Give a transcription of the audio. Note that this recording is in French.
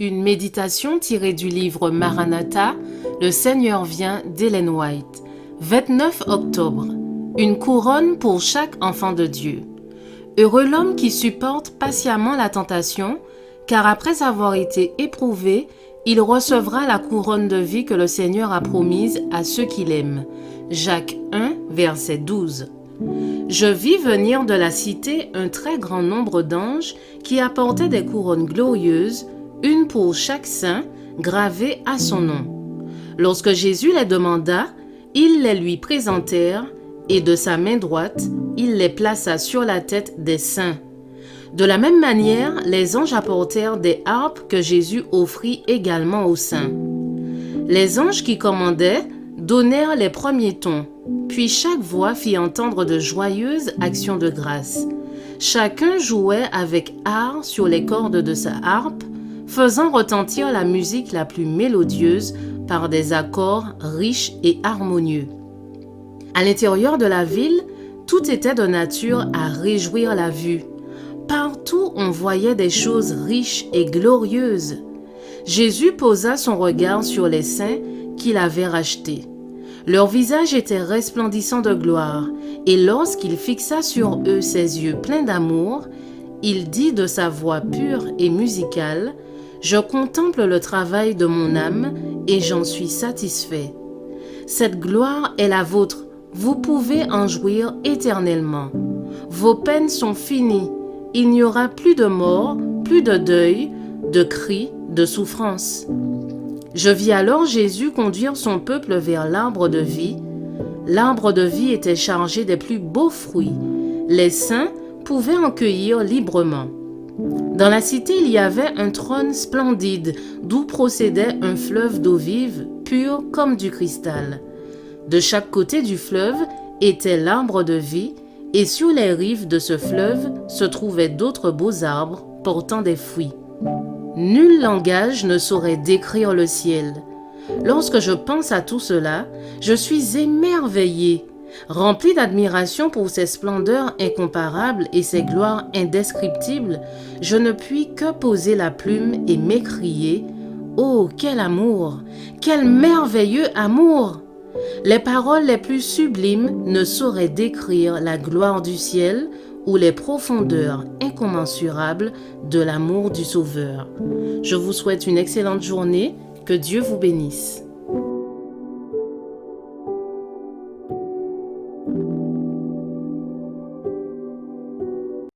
Une méditation tirée du livre Maranatha, Le Seigneur vient d'Ellen White. 29 octobre. Une couronne pour chaque enfant de Dieu. Heureux l'homme qui supporte patiemment la tentation, car après avoir été éprouvé, il recevra la couronne de vie que le Seigneur a promise à ceux qu'il aime. Jacques 1, verset 12. Je vis venir de la cité un très grand nombre d'anges qui apportaient des couronnes glorieuses, une pour chaque saint, gravée à son nom. Lorsque Jésus les demanda, ils les lui présentèrent, et de sa main droite, il les plaça sur la tête des saints. De la même manière, les anges apportèrent des harpes que Jésus offrit également aux saints. Les anges qui commandaient donnèrent les premiers tons, puis chaque voix fit entendre de joyeuses actions de grâce. Chacun jouait avec art sur les cordes de sa harpe, faisant retentir la musique la plus mélodieuse par des accords riches et harmonieux. À l'intérieur de la ville, tout était de nature à réjouir la vue. Partout, on voyait des choses riches et glorieuses. Jésus posa son regard sur les saints qu'il avait rachetés. Leur visage était resplendissant de gloire, et lorsqu'il fixa sur eux ses yeux pleins d'amour, il dit de sa voix pure et musicale : « Je contemple le travail de mon âme, et j'en suis satisfait. Cette gloire est la vôtre, vous pouvez en jouir éternellement. Vos peines sont finies, il n'y aura plus de mort, plus de deuil, de cris, de souffrance. » Je vis alors Jésus conduire son peuple vers l'arbre de vie. L'arbre de vie était chargé des plus beaux fruits. Les saints pouvaient en cueillir librement. Dans la cité, il y avait un trône splendide, d'où procédait un fleuve d'eau vive, pure comme du cristal. De chaque côté du fleuve était l'arbre de vie, et sur les rives de ce fleuve se trouvaient d'autres beaux arbres portant des fruits. Nul langage ne saurait décrire le ciel. Lorsque je pense à tout cela, je suis émerveillé, rempli d'admiration pour ses splendeurs incomparables et ses gloires indescriptibles. Je ne puis que poser la plume et m'écrier : « Oh, quel amour! Quel merveilleux amour ! Les paroles les plus sublimes ne sauraient décrire la gloire du ciel ou les profondeurs incommensurables de l'amour du Sauveur. » Je vous souhaite une excellente journée. Que Dieu vous bénisse.